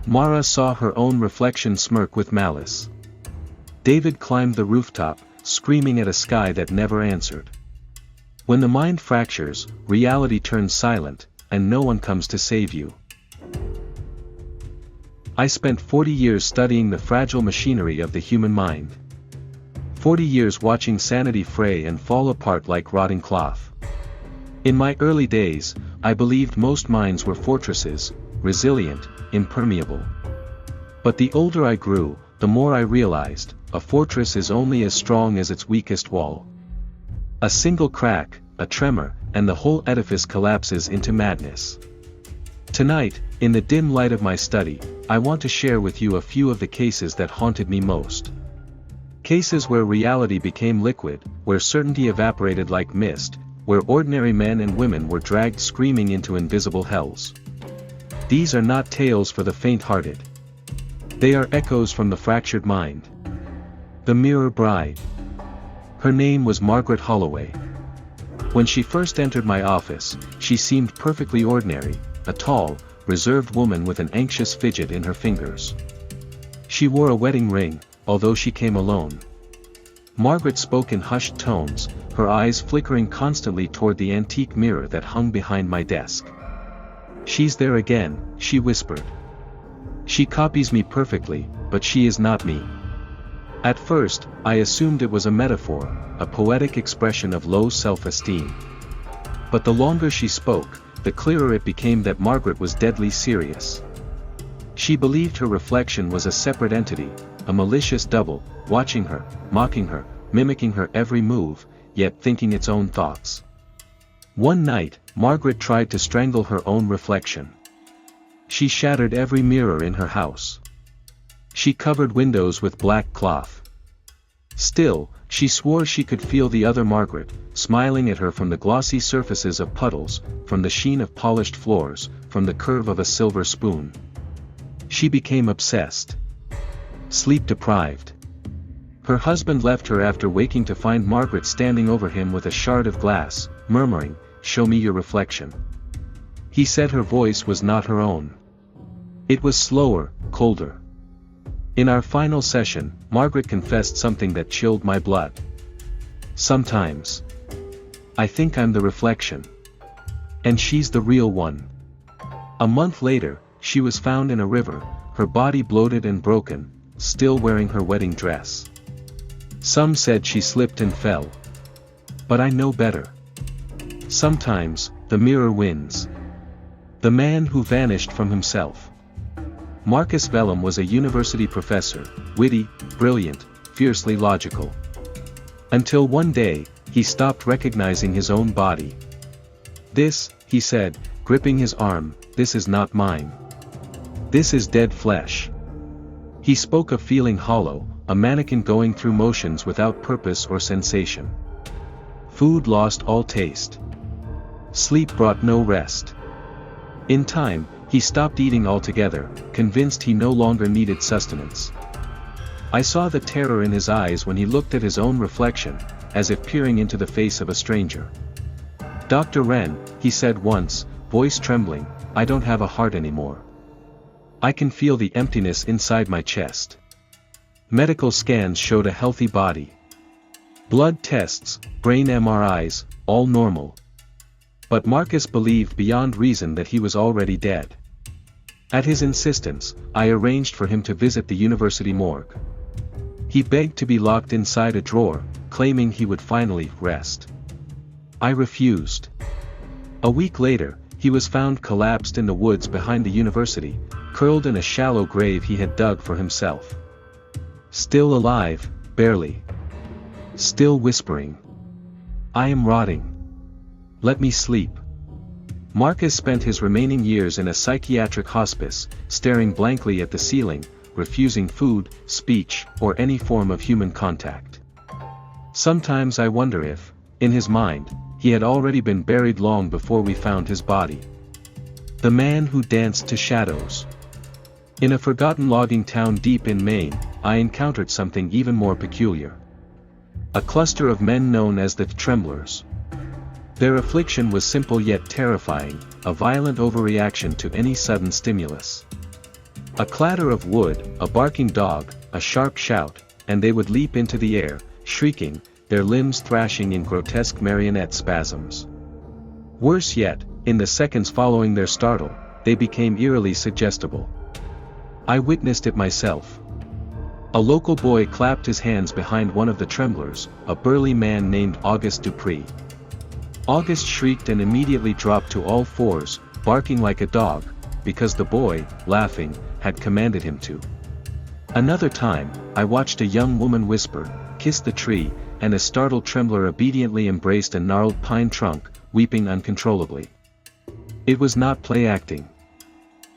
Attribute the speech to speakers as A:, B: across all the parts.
A: Mara saw her own reflection smirk with malice. David climbed the rooftop, screaming at a sky that never answered. When the mind fractures, reality turns silent, and no one comes to save you. I spent 40 years studying the fragile machinery of the human mind. 40 years watching sanity fray and fall apart like rotting cloth. In my early days, I believed most minds were fortresses, resilient, impermeable. But the older I grew, the more I realized, a fortress is only as strong as its weakest wall. A single crack, a tremor, and the whole edifice collapses into madness. Tonight, in the dim light of my study, I want to share with you a few of the cases that haunted me most. Cases where reality became liquid, where certainty evaporated like mist, where ordinary men and women were dragged screaming into invisible hells. These are not tales for the faint-hearted. They are echoes from the fractured mind. The Mirror Bride. Her name was Margaret Holloway. When she first entered my office, she seemed perfectly ordinary, a tall, reserved woman with an anxious fidget in her fingers. She wore a wedding ring, although she came alone. Margaret spoke in hushed tones, her eyes flickering constantly toward the antique mirror that hung behind my desk. "She's there again," she whispered. "She copies me perfectly, but she is not me." At first, I assumed it was a metaphor, a poetic expression of low self-esteem. But the longer she spoke, the clearer it became that Margaret was deadly serious. She believed her reflection was a separate entity, a malicious double, watching her, mocking her, mimicking her every move, yet thinking its own thoughts. One night, Margaret tried to strangle her own reflection. She shattered every mirror in her house. She covered windows with black cloth. Still, she swore she could feel the other Margaret, smiling at her from the glossy surfaces of puddles, from the sheen of polished floors, from the curve of a silver spoon. She became obsessed. Sleep-deprived. Her husband left her after waking to find Margaret standing over him with a shard of glass, murmuring, "Show me your reflection." He said her voice was not her own. It was slower, colder. In our final session, Margaret confessed something that chilled my blood. "Sometimes I think I'm the reflection. And she's the real one." A month later, she was found in a river, her body bloated and broken, still wearing her wedding dress. Some said she slipped and fell. But I know better. Sometimes, the mirror wins. The man who vanished from himself. Marcus Vellum was a university professor, witty, brilliant, fiercely logical. Until one day, he stopped recognizing his own body. "This," he said, gripping his arm, "this is not mine. This is dead flesh." He spoke of feeling hollow, a mannequin going through motions without purpose or sensation. Food lost all taste. Sleep brought no rest. In time, he stopped eating altogether, convinced he no longer needed sustenance. I saw the terror in his eyes when he looked at his own reflection, as if peering into the face of a stranger. "Dr. Wren," he said once, voice trembling, "I don't have a heart anymore. I can feel the emptiness inside my chest." Medical scans showed a healthy body. Blood tests, brain MRIs, all normal. But Marcus believed beyond reason that he was already dead. At his insistence, I arranged for him to visit the university morgue. He begged to be locked inside a drawer, claiming he would finally rest. I refused. A week later, he was found collapsed in the woods behind the university, curled in a shallow grave he had dug for himself. Still alive, barely. Still whispering, "I am rotting. Let me sleep." Marcus spent his remaining years in a psychiatric hospice, staring blankly at the ceiling, refusing food, speech, or any form of human contact. Sometimes I wonder if, in his mind, he had already been buried long before we found his body. The man who danced to shadows. In a forgotten logging town deep in Maine, I encountered something even more peculiar. A cluster of men known as the Tremblers. Their affliction was simple yet terrifying, a violent overreaction to any sudden stimulus. A clatter of wood, a barking dog, a sharp shout, and they would leap into the air, shrieking, their limbs thrashing in grotesque marionette spasms. Worse yet, in the seconds following their startle, they became eerily suggestible. I witnessed it myself. A local boy clapped his hands behind one of the tremblers, a burly man named Auguste Dupree. Auguste shrieked and immediately dropped to all fours, barking like a dog, because the boy, laughing, had commanded him to. Another time, I watched a young woman whisper, "Kiss the tree," and a startled trembler obediently embraced a gnarled pine trunk, weeping uncontrollably. It was not play acting.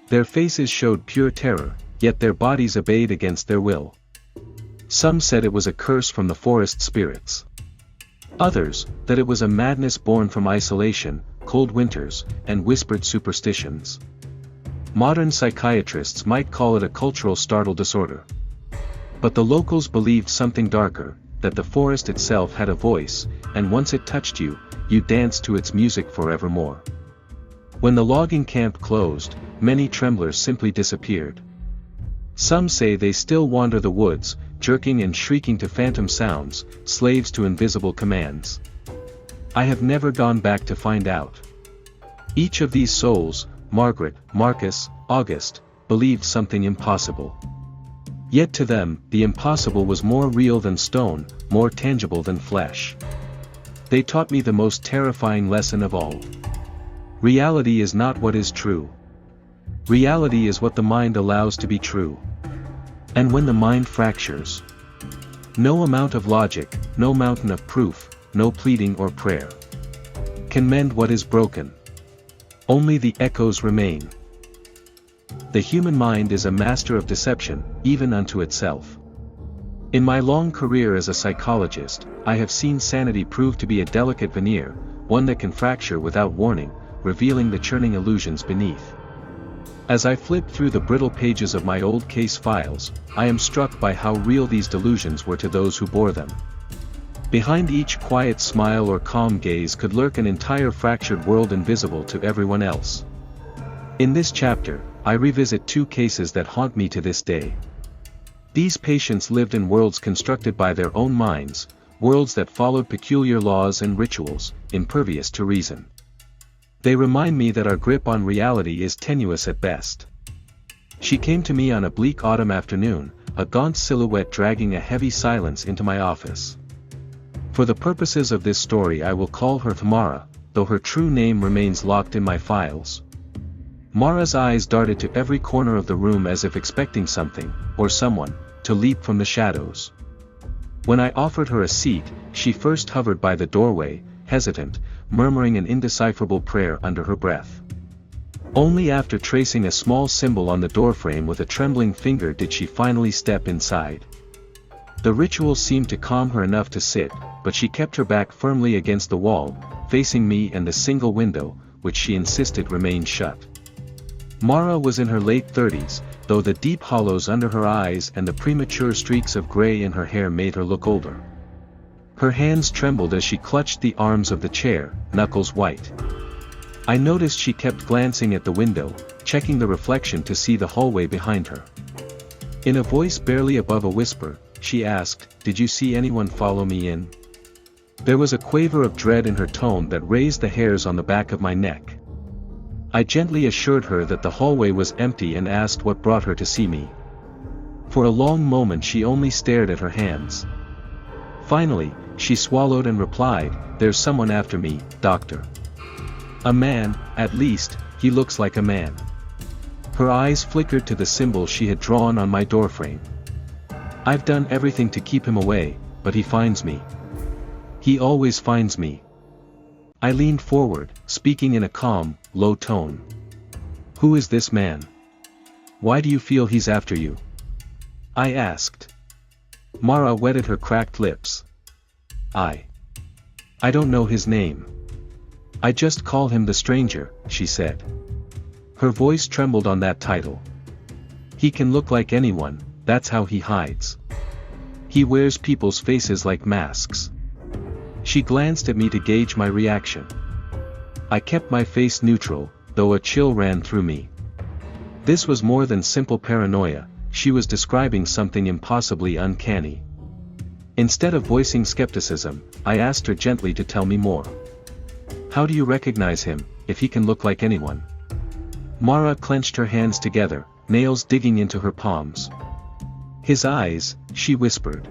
A: Their faces showed pure terror, yet their bodies obeyed against their will. Some said it was a curse from the forest spirits. Others, that it was a madness born from isolation, cold winters, and whispered superstitions. Modern psychiatrists might call it a cultural startle disorder. But the locals believed something darker, that the forest itself had a voice, and once it touched you, you danced to its music forevermore. When the logging camp closed, many tremblers simply disappeared. Some say they still wander the woods, jerking and shrieking to phantom sounds, slaves to invisible commands. I have never gone back to find out. Each of these souls, Margaret, Marcus, Auguste, believed something impossible. Yet to them, the impossible was more real than stone, more tangible than flesh. They taught me the most terrifying lesson of all. Reality is not what is true. Reality is what the mind allows to be true. And when the mind fractures, no amount of logic, no mountain of proof, no pleading or prayer can mend what is broken. Only the echoes remain. The human mind is a master of deception, even unto itself. In my long career as a psychologist, I have seen sanity prove to be a delicate veneer, one that can fracture without warning, revealing the churning illusions beneath. As I flip through the brittle pages of my old case files, I am struck by how real these delusions were to those who bore them. Behind each quiet smile or calm gaze could lurk an entire fractured world invisible to everyone else. In this chapter, I revisit two cases that haunt me to this day. These patients lived in worlds constructed by their own minds, worlds that followed peculiar laws and rituals, impervious to reason. They remind me that our grip on reality is tenuous at best. She came to me on a bleak autumn afternoon, a gaunt silhouette dragging a heavy silence into my office. For the purposes of this story I will call her Tamara, though her true name remains locked in my files. Mara's eyes darted to every corner of the room as if expecting something, or someone, to leap from the shadows. When I offered her a seat, she first hovered by the doorway, hesitant, murmuring an indecipherable prayer under her breath. Only after tracing a small symbol on the doorframe with a trembling finger did she finally step inside. The ritual seemed to calm her enough to sit, but she kept her back firmly against the wall, facing me and the single window, which she insisted remained shut. Mara was in her late 30s, though the deep hollows under her eyes and the premature streaks of gray in her hair made her look older. Her hands trembled as she clutched the arms of the chair, knuckles white. I noticed she kept glancing at the window, checking the reflection to see the hallway behind her. In a voice barely above a whisper, she asked, "Did you see anyone follow me in?" There was a quaver of dread in her tone that raised the hairs on the back of my neck. I gently assured her that the hallway was empty and asked what brought her to see me. For a long moment she only stared at her hands. Finally, she swallowed and replied, "There's someone after me, doctor. A man, at least, he looks like a man." Her eyes flickered to the symbol she had drawn on my doorframe. "I've done everything to keep him away, but he finds me. He always finds me." I leaned forward, speaking in a calm, low tone. "Who is this man? Why do you feel he's after you?" I asked. Mara wetted her cracked lips. I don't know his name. I just call him the stranger," she said. Her voice trembled on that title. "He can look like anyone, that's how he hides. He wears people's faces like masks." She glanced at me to gauge my reaction. I kept my face neutral, though a chill ran through me. This was more than simple paranoia, she was describing something impossibly uncanny. Instead of voicing skepticism, I asked her gently to tell me more. How do you recognize him, if he can look like anyone? Mara clenched her hands together, nails digging into her palms. His eyes, she whispered.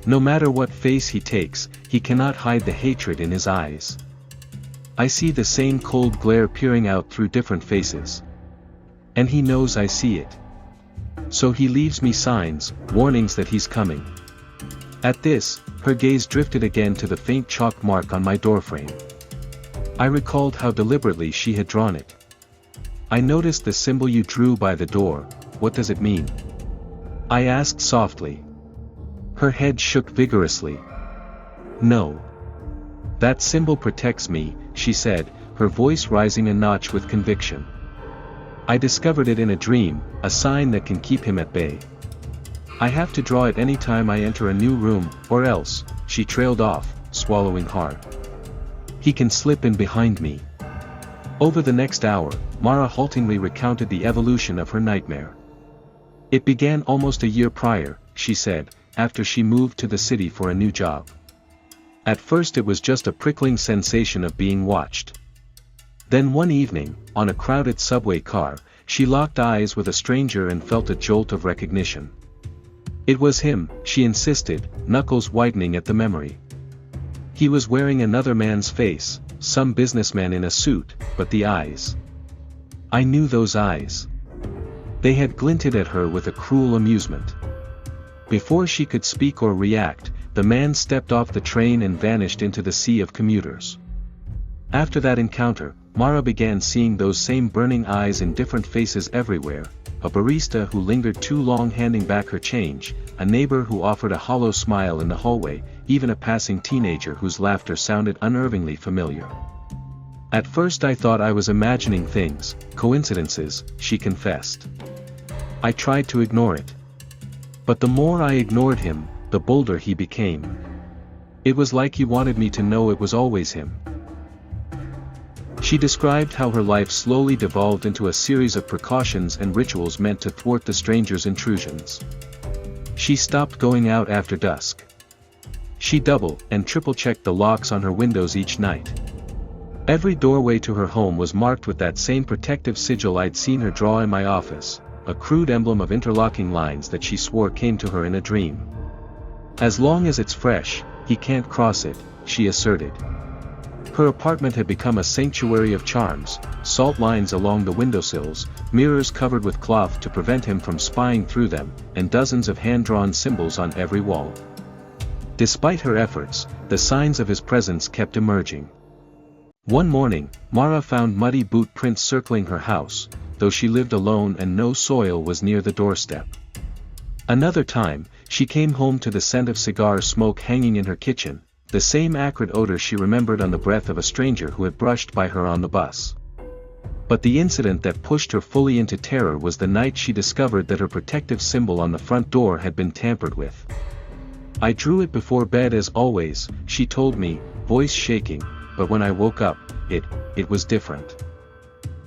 A: No matter what face he takes, he cannot hide the hatred in his eyes. I see the same cold glare peering out through different faces. And he knows I see it. So he leaves me signs, warnings that he's coming. At this, her gaze drifted again to the faint chalk mark on my doorframe. I recalled how deliberately she had drawn it. I noticed the symbol you drew by the door, what does it mean? I asked softly. Her head shook vigorously. No. That symbol protects me, she said, her voice rising a notch with conviction. I discovered it in a dream, a sign that can keep him at bay. I have to draw it any time I enter a new room, or else, she trailed off, swallowing hard. He can slip in behind me. Over the next hour, Mara haltingly recounted the evolution of her nightmare. It began almost a year prior, she said, after she moved to the city for a new job. At first it was just a prickling sensation of being watched. Then one evening, on a crowded subway car, she locked eyes with a stranger and felt a jolt of recognition. It was him, she insisted, knuckles whitening at the memory. He was wearing another man's face, some businessman in a suit, but the eyes. I knew those eyes. They had glinted at her with a cruel amusement. Before she could speak or react, the man stepped off the train and vanished into the sea of commuters. After that encounter, Mara began seeing those same burning eyes in different faces everywhere, a barista who lingered too long handing back her change, a neighbor who offered a hollow smile in the hallway, even a passing teenager whose laughter sounded unnervingly familiar. At first I thought I was imagining things, coincidences, she confessed. I tried to ignore it. But the more I ignored him, the bolder he became. It was like he wanted me to know it was always him. She described how her life slowly devolved into a series of precautions and rituals meant to thwart the stranger's intrusions. She stopped going out after dusk. She double and triple checked the locks on her windows each night. Every doorway to her home was marked with that same protective sigil I'd seen her draw in my office, a crude emblem of interlocking lines that she swore came to her in a dream. As long as it's fresh, he can't cross it, she asserted. Her apartment had become a sanctuary of charms, salt lines along the windowsills, mirrors covered with cloth to prevent him from spying through them, and dozens of hand-drawn symbols on every wall. Despite her efforts, the signs of his presence kept emerging. One morning, Mara found muddy boot prints circling her house, though she lived alone and no soil was near the doorstep. Another time, she came home to the scent of cigar smoke hanging in her kitchen, the same acrid odor she remembered on the breath of a stranger who had brushed by her on the bus. But the incident that pushed her fully into terror was the night she discovered that her protective symbol on the front door had been tampered with. I drew it before bed as always, she told me, voice shaking, but when I woke up, it was different.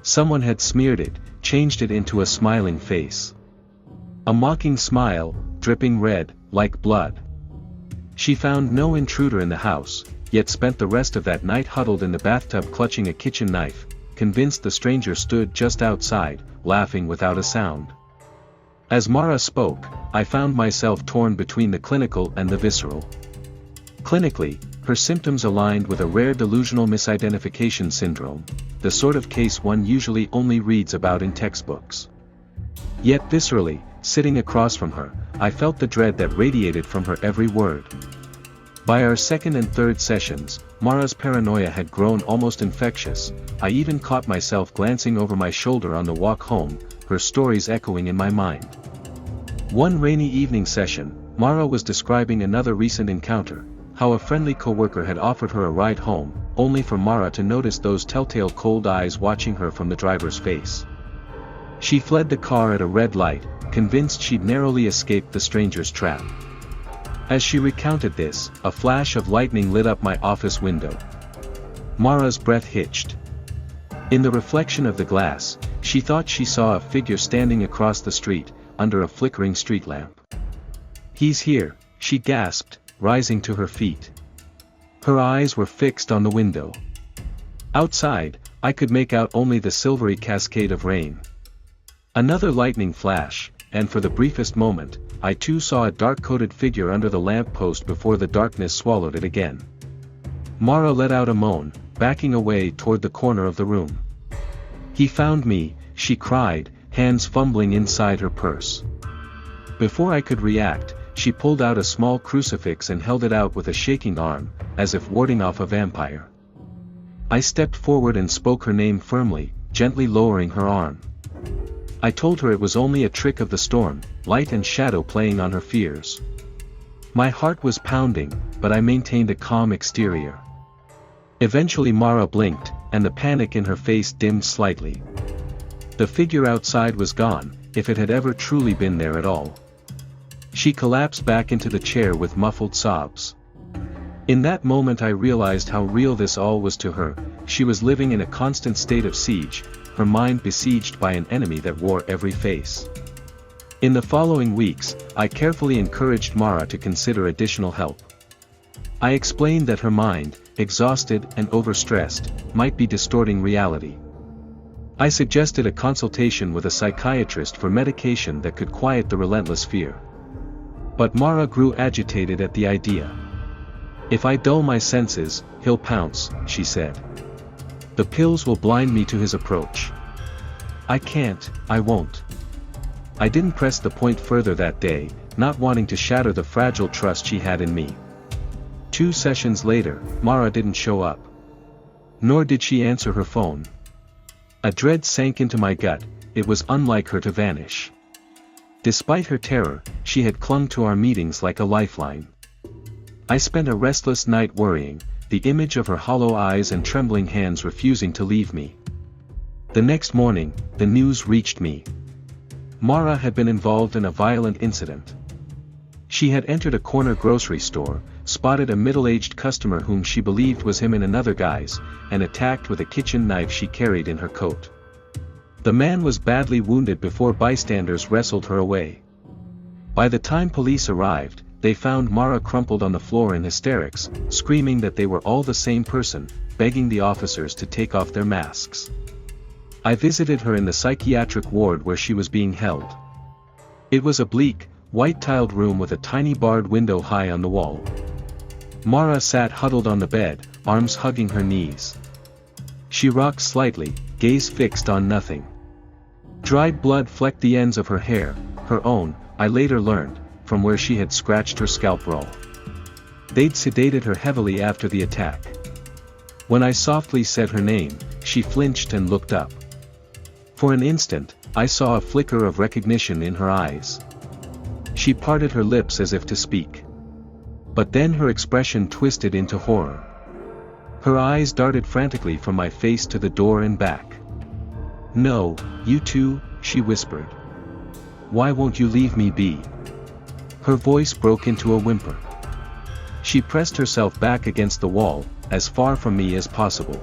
A: Someone had smeared it, changed it into a smiling face. A mocking smile, dripping red, like blood. She found no intruder in the house, yet spent the rest of that night huddled in the bathtub clutching a kitchen knife, convinced the stranger stood just outside, laughing without a sound. As Mara spoke, I found myself torn between the clinical and the visceral. Clinically, her symptoms aligned with a rare delusional misidentification syndrome, the sort of case one usually only reads about in textbooks. Yet viscerally, sitting across from her, I felt the dread that radiated from her every word. By our second and third sessions, Mara's paranoia had grown almost infectious. I even caught myself glancing over my shoulder on the walk home, her stories echoing in my mind. One rainy evening session, Mara was describing another recent encounter, how a friendly coworker had offered her a ride home, only for Mara to notice those telltale cold eyes watching her from the driver's face. She fled the car at a red light, convinced she'd narrowly escaped the stranger's trap. As she recounted this, a flash of lightning lit up my office window. Mara's breath hitched. In the reflection of the glass, she She thought she saw a figure standing across the street, under a flickering street lamp. "He's here," she gasped, rising to her feet. Her eyes were fixed on the window. Outside, I could make out only the silvery cascade of rain. Another lightning flash, and for the briefest moment, I too saw a dark-coated figure under the lamp-post before the darkness swallowed it again. Mara let out a moan, backing away toward the corner of the room. "He found me," she cried, hands fumbling inside her purse. Before I could react, she pulled out a small crucifix and held it out with a shaking arm, as if warding off a vampire. I stepped forward and spoke her name firmly, gently lowering her arm. I told her it was only a trick of the storm, light and shadow playing on her fears. My heart was pounding, but I maintained a calm exterior. Eventually Mara blinked, and the panic in her face dimmed slightly. The figure outside was gone, if it had ever truly been there at all. She collapsed back into the chair with muffled sobs. In that moment I realized how real this all was to her. She was living in a constant state of siege, her mind besieged by an enemy that wore every face. In the following weeks, I carefully encouraged Mara to consider additional help. I explained that her mind, exhausted and overstressed, might be distorting reality. I suggested a consultation with a psychiatrist for medication that could quiet the relentless fear. But Mara grew agitated at the idea. "If I dull my senses, he'll pounce," she said. "The pills will blind me to his approach. I can't, I won't." I didn't press the point further that day, not wanting to shatter the fragile trust she had in me. 2 sessions later, Mara didn't show up. Nor did she answer her phone. A dread sank into my gut. It was unlike her to vanish. Despite her terror, she had clung to our meetings like a lifeline. I spent a restless night worrying, the image of her hollow eyes and trembling hands refusing to leave me. The next morning, the news reached me. Mara had been involved in a violent incident. She had entered a corner grocery store, spotted a middle-aged customer whom she believed was him in another guise, and attacked with a kitchen knife she carried in her coat. The man was badly wounded before bystanders wrestled her away. By the time police arrived, they found Mara crumpled on the floor in hysterics, screaming that they were all the same person, begging the officers to take off their masks. I visited her in the psychiatric ward where she was being held. It was a bleak, white-tiled room with a tiny barred window high on the wall. Mara sat huddled on the bed, arms hugging her knees. She rocked slightly, gaze fixed on nothing. Dried blood flecked the ends of her hair, her own, I later learned, from where she had scratched her scalp raw. They'd sedated her heavily after the attack. When I softly said her name, she flinched and looked up. For an instant, I saw a flicker of recognition in her eyes. She parted her lips as if to speak. But then her expression twisted into horror. Her eyes darted frantically from my face to the door and back. "No, you too," she whispered. "Why won't you leave me be?" Her voice broke into a whimper. She pressed herself back against the wall, as far from me as possible.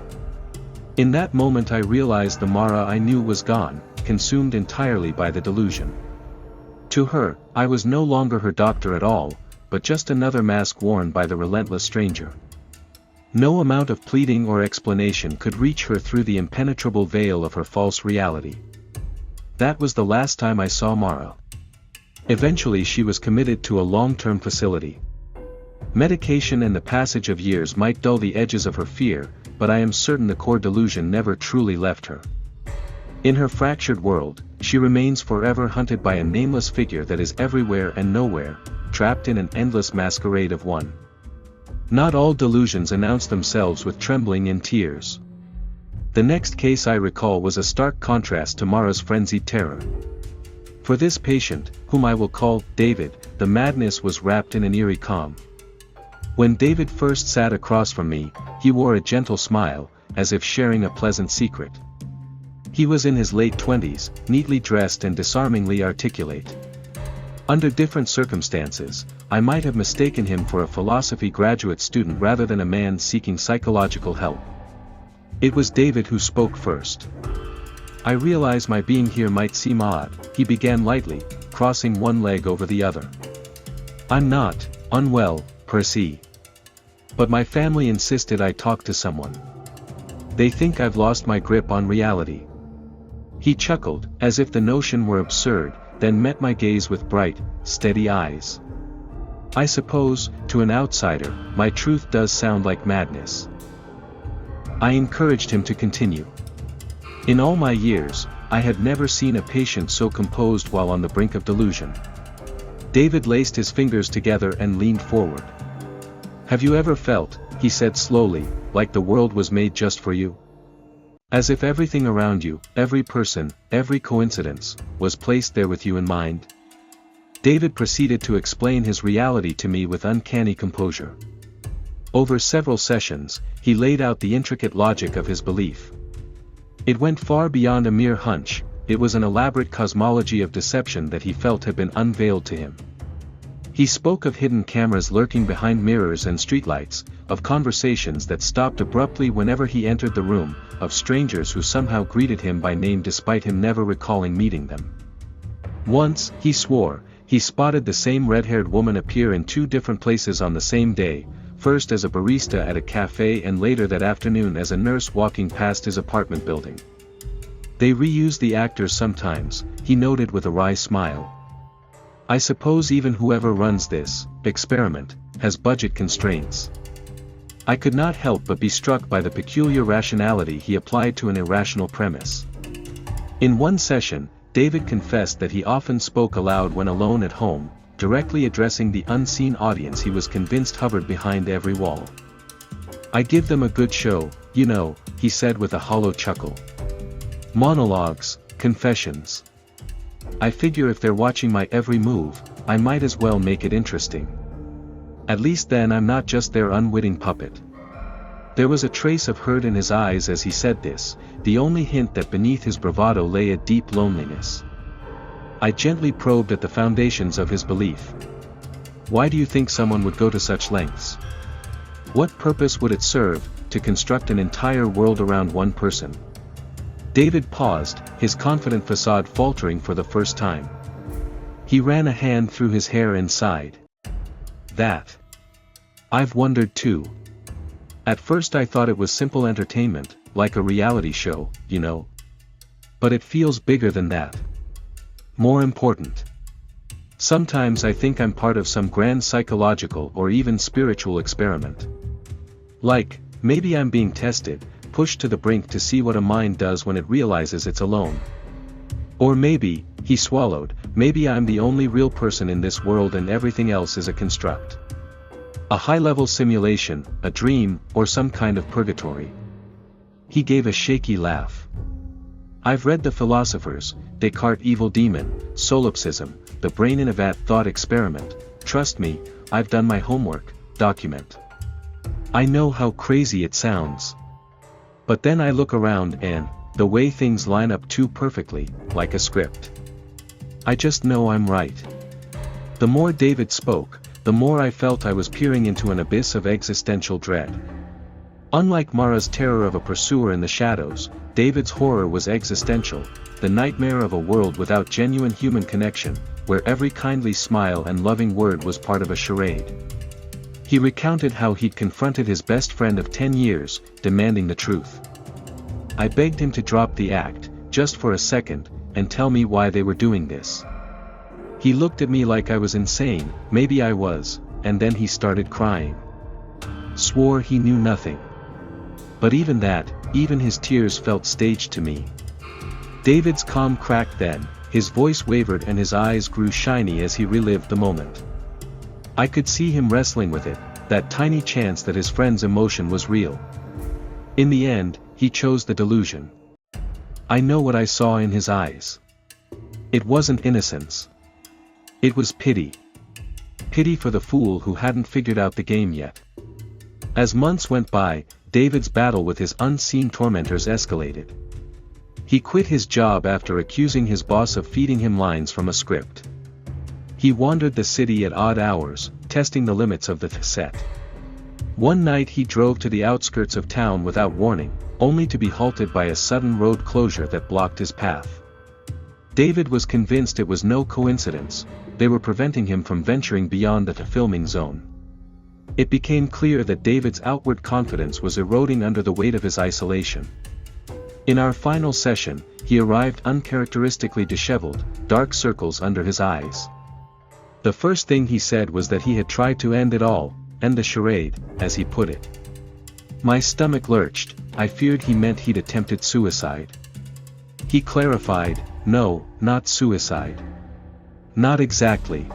A: In that moment I realized the Mara I knew was gone, consumed entirely by the delusion. To her, I was no longer her doctor at all, but just another mask worn by the relentless stranger. No amount of pleading or explanation could reach her through the impenetrable veil of her false reality. That was the last time I saw Mara. Eventually she was committed to a long-term facility. Medication and the passage of years might dull the edges of her fear, but I am certain the core delusion never truly left her. In her fractured world, she remains forever hunted by a nameless figure that is everywhere and nowhere, trapped in an endless masquerade of one. Not all delusions announce themselves with trembling and tears. The next case I recall was a stark contrast to Mara's frenzied terror. For this patient, whom I will call David, the madness was wrapped in an eerie calm. When David first sat across from me, he wore a gentle smile, as if sharing a pleasant secret. He was in his late 20s, neatly dressed and disarmingly articulate. Under different circumstances, I might have mistaken him for a philosophy graduate student rather than a man seeking psychological help. It was David who spoke first. I realize my being here might seem odd, he began lightly, crossing one leg over the other. I'm not unwell, per se. But my family insisted I talk to someone. They think I've lost my grip on reality. He chuckled, as if the notion were absurd, then met my gaze with bright, steady eyes. I suppose, to an outsider, my truth does sound like madness. I encouraged him to continue. In all my years, I had never seen a patient so composed while on the brink of delusion. David laced his fingers together and leaned forward. Have you ever felt, he said slowly, like the world was made just for you? As if everything around you, every person, every coincidence, was placed there with you in mind? David proceeded to explain his reality to me with uncanny composure. Over several sessions, he laid out the intricate logic of his belief. It went far beyond a mere hunch, it was an elaborate cosmology of deception that he felt had been unveiled to him. He spoke of hidden cameras lurking behind mirrors and streetlights, of conversations that stopped abruptly whenever he entered the room, of strangers who somehow greeted him by name despite him never recalling meeting them. Once, he swore, he spotted the same red-haired woman appear in 2 different places on the same day, first as a barista at a cafe and later that afternoon as a nurse walking past his apartment building. They reuse the actors sometimes, he noted with a wry smile. I suppose even whoever runs this experiment has budget constraints. I could not help but be struck by the peculiar rationality he applied to an irrational premise. In one session, David confessed that he often spoke aloud when alone at home, directly addressing the unseen audience he was convinced hovered behind every wall. I give them a good show, you know, he said with a hollow chuckle. Monologues, confessions. I figure if they're watching my every move, I might as well make it interesting. At least then I'm not just their unwitting puppet. There was a trace of hurt in his eyes as he said this, the only hint that beneath his bravado lay a deep loneliness. I gently probed at the foundations of his belief. Why do you think someone would go to such lengths? What purpose would it serve, to construct an entire world around one person? David paused, his confident facade faltering for the first time. He ran a hand through his hair and sighed. That. I've wondered too. At first I thought it was simple entertainment, like a reality show, you know. But it feels bigger than that. More important. Sometimes I think I'm part of some grand psychological or even spiritual experiment. Like, maybe I'm being tested, pushed to the brink to see what a mind does when it realizes it's alone. Or maybe, he swallowed, maybe I'm the only real person in this world and everything else is a construct. A high-level simulation, a dream, or some kind of purgatory. He gave a shaky laugh. I've read the philosophers, Descartes' evil demon, solipsism, the brain in a vat thought experiment. Trust me, I've done my homework, document. I know how crazy it sounds. But then I look around and, the way things line up too perfectly, like a script. I just know I'm right. The more David spoke, the more I felt I was peering into an abyss of existential dread. Unlike Mara's terror of a pursuer in the shadows, David's horror was existential, the nightmare of a world without genuine human connection, where every kindly smile and loving word was part of a charade. He recounted how he'd confronted his best friend of 10 years, demanding the truth. I begged him to drop the act, just for a second, and tell me why they were doing this. He looked at me like I was insane, maybe I was, and then he started crying. Swore he knew nothing. But even that, even his tears felt staged to me. David's calm cracked then, his voice wavered and his eyes grew shiny as he relived the moment. I could see him wrestling with it, that tiny chance that his friend's emotion was real. In the end, he chose the delusion. I know what I saw in his eyes. It wasn't innocence. It was pity. Pity for the fool who hadn't figured out the game yet. As months went by, David's battle with his unseen tormentors escalated. He quit his job after accusing his boss of feeding him lines from a script. He wandered the city at odd hours, testing the limits of the set. One night he drove to the outskirts of town without warning, only to be halted by a sudden road closure that blocked his path. David was convinced it was no coincidence, they were preventing him from venturing beyond the filming zone. It became clear that David's outward confidence was eroding under the weight of his isolation. In our final session, he arrived uncharacteristically disheveled, dark circles under his eyes. The first thing he said was that he had tried to end it all, end the charade, as he put it. My stomach lurched, I feared he meant he'd attempted suicide. He clarified, no, not suicide. Not exactly.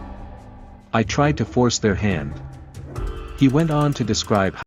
A: I tried to force their hand. He went on to describe